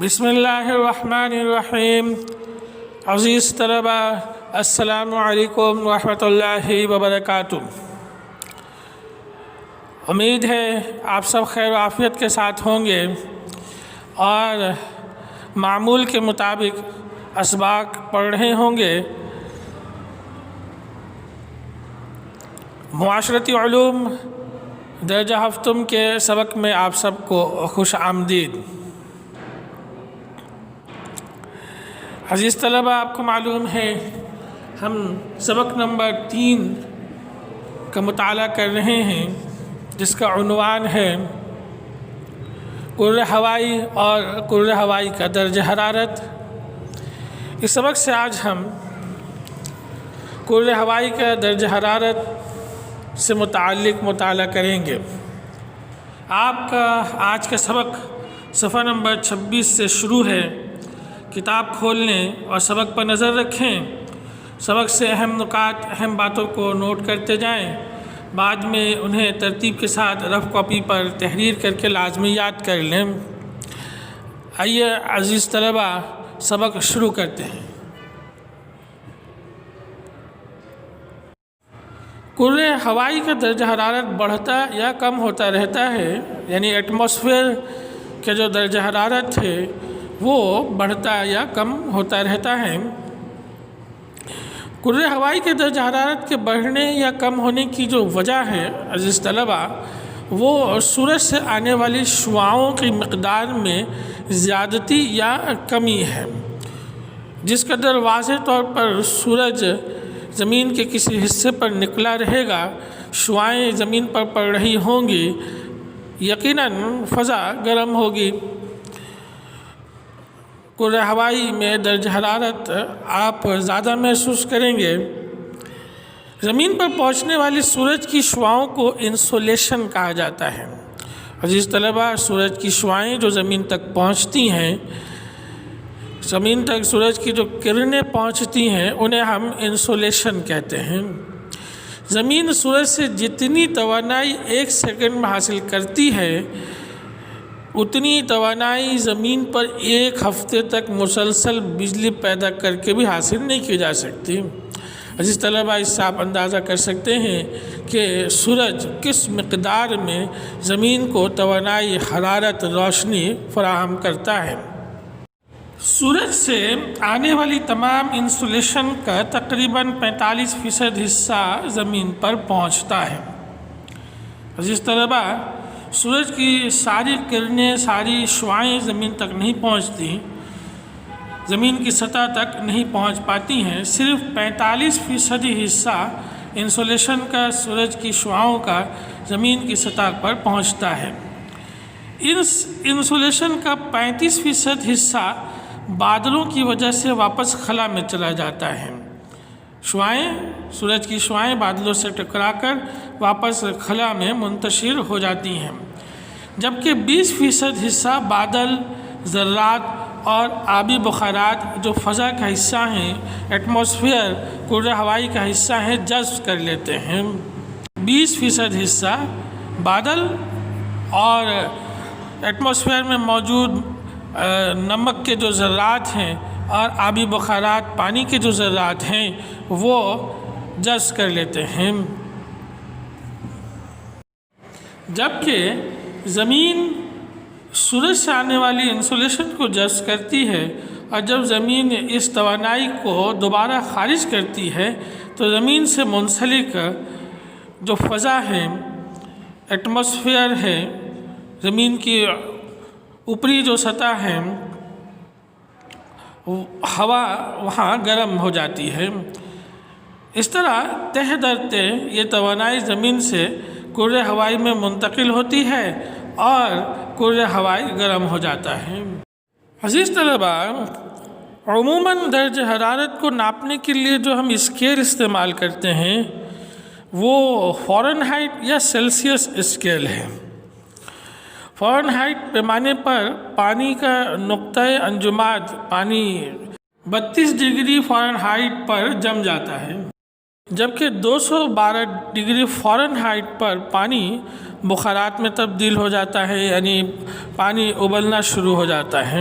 بسم اللہ الرحمن الرحیم۔ عزیز طلبہ، السلام علیکم ورحمۃ اللہ وبرکاتہ۔ امید ہے آپ سب خیر و عافیت کے ساتھ ہوں گے اور معمول کے مطابق اسباق پڑھ رہے ہوں گے۔ معاشرتی علوم درجہ ہفتم کے سبق میں آپ سب کو خوش آمدید۔ عزیز طلبہ، آپ کو معلوم ہے ہم سبق نمبر 3 کا مطالعہ کر رہے ہیں، جس کا عنوان ہے کرۂ ہوائی اور کرۂ ہوائی کا درجہ حرارت۔ اس سبق سے آج ہم کرۂ ہوائی کا درجہ حرارت سے متعلق مطالعہ کریں گے۔ آپ کا آج کا سبق صفحہ نمبر 26 سے شروع ہے۔ کتاب کھول لیں اور سبق پر نظر رکھیں۔ سبق سے اہم نکات، اہم باتوں کو نوٹ کرتے جائیں، بعد میں انہیں ترتیب کے ساتھ رف کاپی پر تحریر کر کے لازمی یاد کر لیں۔ آئیے عزیز طلبہ، سبق شروع کرتے ہیں۔ کرۂ ہوائی کا درجہ حرارت بڑھتا یا کم ہوتا رہتا ہے، یعنی ایٹماسفیئر کا جو درجہ حرارت ہے وہ بڑھتا یا کم ہوتا رہتا ہے۔ کرۂ ہوائی کے درجہ حرارت کے بڑھنے یا کم ہونے کی جو وجہ ہے عزیز طلبہ، وہ سورج سے آنے والی شعاؤں کی مقدار میں زیادتی یا کمی ہے۔ جس قدر واضح طور پر سورج زمین کے کسی حصے پر نکلا رہے گا، شعاعیں زمین پر پڑ رہی ہوں گی، یقیناً فضا گرم ہوگی۔ کرۂ ہوائی میں درجہ حرارت آپ زیادہ محسوس کریں گے۔ زمین پر پہنچنے والی سورج کی شعاؤں کو انسولیشن کہا جاتا ہے۔ عزیز طلبہ، سورج کی شعاعیں جو زمین تک پہنچتی ہیں، زمین تک سورج کی جو کرنیں پہنچتی ہیں، انہیں ہم انسولیشن کہتے ہیں۔ زمین سورج سے جتنی توانائی 1 سیکنڈ میں حاصل کرتی ہے، اتنی توانائی زمین پر 1 ہفتے تک مسلسل بجلی پیدا کر کے بھی حاصل نہیں کی جا سکتی۔ عزیز طلبہ، اس سے آپ اندازہ کر سکتے ہیں کہ سورج کس مقدار میں زمین کو توانائی، حرارت، روشنی فراہم کرتا ہے۔ سورج سے آنے والی تمام انسولیشن کا تقریباً 45% حصہ زمین پر پہنچتا ہے۔ عزیز طلبہ، سورج کی ساری کرنیں، ساری شعاعیں زمین تک نہیں پہنچتی، زمین کی سطح تک نہیں پہنچ پاتی ہیں۔ صرف 45% حصہ انسولیشن کا، سورج کی شعاؤں کا زمین کی سطح پر پہنچتا ہے۔ اس انسولیشن کا 35% حصہ بادلوں کی وجہ سے واپس خلا میں چلا جاتا ہے۔ شعاعیں، سورج کی شعاعیں بادلوں سے ٹکرا کر واپس خلا میں منتشر ہو جاتی ہیں، جبکہ 20% حصہ بادل، ذرات اور آبی بخارات جو فضا کا حصہ ہیں، ایٹماسفیئر، کرۂ ہوائی کا حصہ ہیں، جذب کر لیتے ہیں۔ 20% حصہ بادل اور ایٹماسفیئر میں موجود نمک کے جو ذرات ہیں اور آبی بخارات، پانی کے جو ذرات ہیں، وہ جذب کر لیتے ہیں۔ جبکہ زمین سورج سے آنے والی انسولیشن کو جذب کرتی ہے، اور جب زمین اس توانائی کو دوبارہ خارج کرتی ہے تو زمین سے منسلک جو فضا ہے، ایٹماسفیئر ہے، زمین کی اوپری جو سطح ہے، ہوا وہاں گرم ہو جاتی ہے۔ اس طرح تہ در تہ یہ توانائی زمین سے کرۂ ہوائی میں منتقل ہوتی ہے اور کرۂ ہوائی گرم ہو جاتا ہے۔ عزیز طلبہ، عموماً درجہ حرارت کو ناپنے کے لیے جو ہم اسکیل استعمال کرتے ہیں وہ فارنہائٹ یا سیلسیس اسکیل ہے۔ فارنہائٹ پیمانے پر پانی کا نقطۂ انجماد، پانی 32 ڈگری فارنہائٹ پر جم جاتا ہے، جبکہ 212 ڈگری فارنہائٹ پر پانی بخارات میں تبدیل ہو جاتا ہے، یعنی پانی ابلنا شروع ہو جاتا ہے۔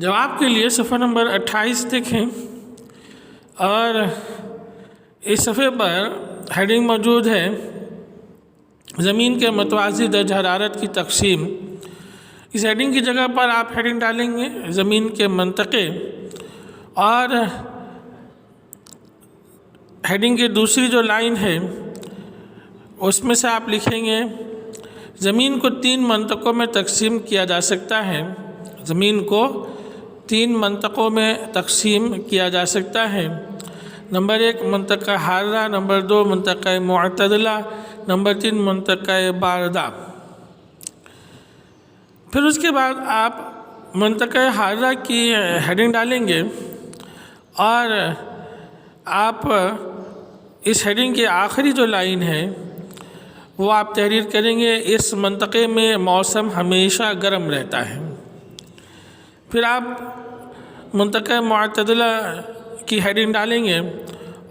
جواب کے لیے صفحہ نمبر 28 دیکھیں اور اس صفحے پر ہیڈنگ موجود ہے زمین کے متوازی درجہ حرارت کی تقسیم۔ اس ہیڈنگ کی جگہ پر آپ ہیڈنگ ڈالیں گے زمین کے منطقے، اور ہیڈنگ کی دوسری جو لائن ہے اس میں سے آپ لکھیں گے زمین کو 3 منطقوں میں تقسیم کیا جا سکتا ہے۔ زمین کو 3 منطقوں میں تقسیم کیا جا سکتا ہے۔ نمبر 1 منطقہ حارہ، نمبر 2 منطقہ معتدلہ، نمبر 3 منطقہ باردہ۔ پھر اس کے بعد آپ منطقہ حارہ کی ہیڈنگ ڈالیں گے اور آپ اس ہیڈنگ کی آخری جو لائن ہے وہ آپ تحریر کریں گے اس منطقے میں موسم ہمیشہ گرم رہتا ہے۔ پھر آپ منطقہ معتدلہ کی ہیڈنگ ڈالیں گے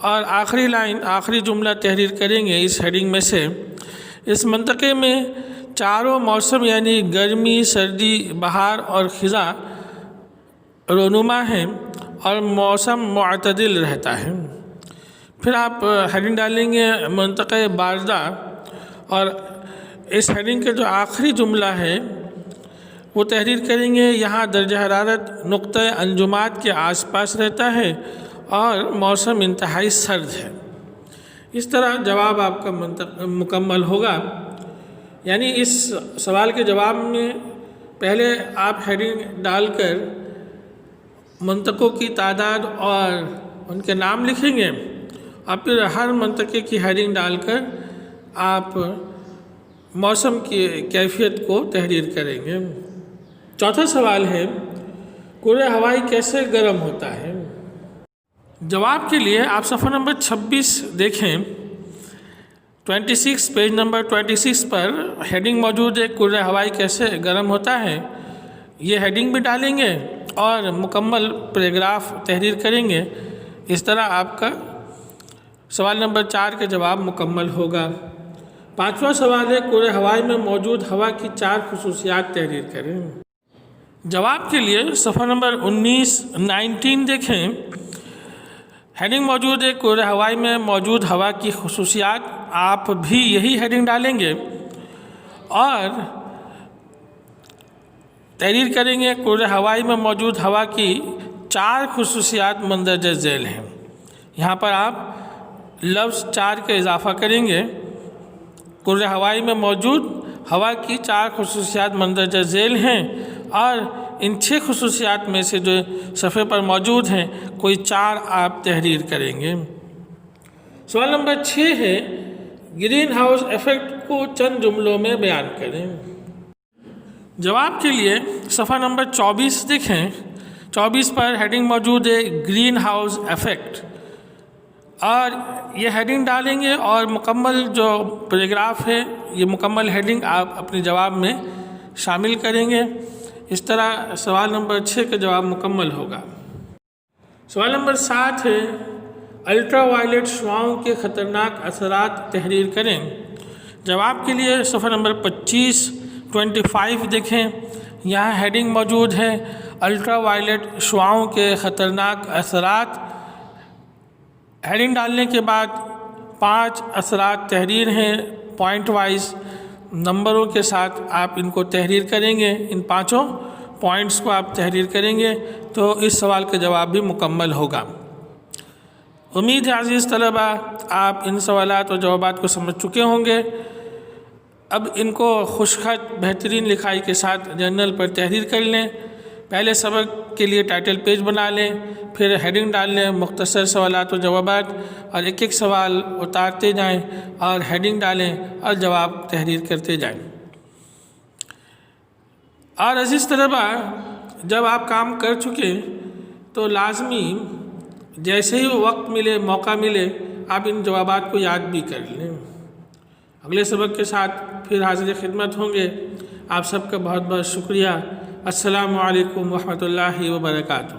اور آخری لائن، آخری جملہ تحریر کریں گے اس ہیڈنگ میں سے اس منطقے میں چاروں موسم یعنی گرمی، سردی، بہار اور خزاں رونما ہیں اور موسم معتدل رہتا ہے۔ پھر آپ ہیڈنگ ڈالیں گے منطقہ باردہ اور اس ہیڈنگ کا جو آخری جملہ ہے وہ تحریر کریں گے یہاں درجہ حرارت نقطہ انجماد کے آس پاس رہتا ہے اور موسم انتہائی سرد ہے۔ اس طرح جواب آپ کا مکمل ہوگا۔ یعنی اس سوال کے جواب میں پہلے آپ ہیڈنگ ڈال کر منطقوں کی تعداد اور ان کے نام لکھیں گے اور پھر ہر منطقے کی ہیڈنگ ڈال کر آپ موسم کی کیفیت کو تحریر کریں گے۔ چوتھا سوال ہے کرۂ ہوائی کیسے گرم ہوتا ہے؟ جواب کے لیے آپ صفحہ نمبر 26 دیکھیں، 26 پیج نمبر 26 پر ہیڈنگ موجود ہے کرۂ ہوائی کیسے گرم ہوتا ہے۔ یہ ہیڈنگ بھی ڈالیں گے اور مکمل پیراگراف تحریر کریں گے۔ اس طرح آپ کا سوال نمبر 4 کا جواب مکمل ہوگا۔ 5واں سوال ہے کرۂ ہوائی میں موجود ہوا کی 4 خصوصیات تحریر کریں۔ جواب کے لیے صفحہ نمبر 19 دیکھیں، ہیڈنگ موجود ہے کرۂ ہوائی میں موجود ہوا کی خصوصیات۔ آپ بھی یہی ہیڈنگ ڈالیں گے اور تحریر کریں گے کرۂ ہوائی میں موجود ہوا کی 4 خصوصیات مندرجہ ذیل ہیں۔ یہاں پر آپ لفظ 4 کا اضافہ کریں گے۔ کرۂ ہوائی میں موجود ہوا کی 4 خصوصیات مندرجہ ذیل ہیں اور ان 6 خصوصیات میں سے جو صفحے پر موجود ہیں کوئی 4 آپ تحریر کریں گے۔ سوال نمبر 6 ہے گرین ہاؤس ایفیکٹ کو چند جملوں میں بیان کریں۔ جواب کے لیے صفحہ نمبر 24 دیکھیں، 24 پر ہیڈنگ موجود ہے گرین ہاؤس ایفیکٹ، اور یہ ہیڈنگ ڈالیں گے اور مکمل جو پیراگراف ہے یہ مکمل ہیڈنگ آپ اپنے جواب میں شامل کریں گے۔ اس طرح سوال نمبر 6 کا جواب مکمل ہوگا۔ سوال نمبر 7 ہے الٹرا وائلٹ شعاؤں کے خطرناک اثرات تحریر کریں۔ جواب کے لیے صفحہ نمبر 25 دیکھیں، یہاں ہیڈنگ موجود ہے الٹرا وائلٹ شعاؤں کے خطرناک اثرات۔ ہیڈنگ ڈالنے کے بعد 5 اثرات تحریر ہیں، پوائنٹ وائز نمبروں کے ساتھ آپ ان کو تحریر کریں گے۔ ان 5 پوائنٹس کو آپ تحریر کریں گے تو اس سوال کا جواب بھی مکمل ہوگا۔ امید ہے عزیز طلبہ آپ ان سوالات اور جوابات کو سمجھ چکے ہوں گے۔ اب ان کو خوش خط بہترین لکھائی کے ساتھ جرنل پر تحریر کر لیں۔ پہلے سبق کے لیے ٹائٹل پیج بنا لیں، پھر ہیڈنگ ڈال لیں مختصر سوالات و جوابات، اور ایک ایک سوال اتارتے جائیں اور ہیڈنگ ڈالیں اور جواب تحریر کرتے جائیں۔ اور عزیز طلبہ جب آپ کام کر چکے تو لازمی جیسے ہی وقت ملے، موقع ملے، آپ ان جوابات کو یاد بھی کر لیں۔ اگلے سبق کے ساتھ پھر حاضر خدمت ہوں گے۔ آپ سب کا بہت بہت شکریہ۔ السلام علیکم ورحمۃ اللہ وبرکاتہ۔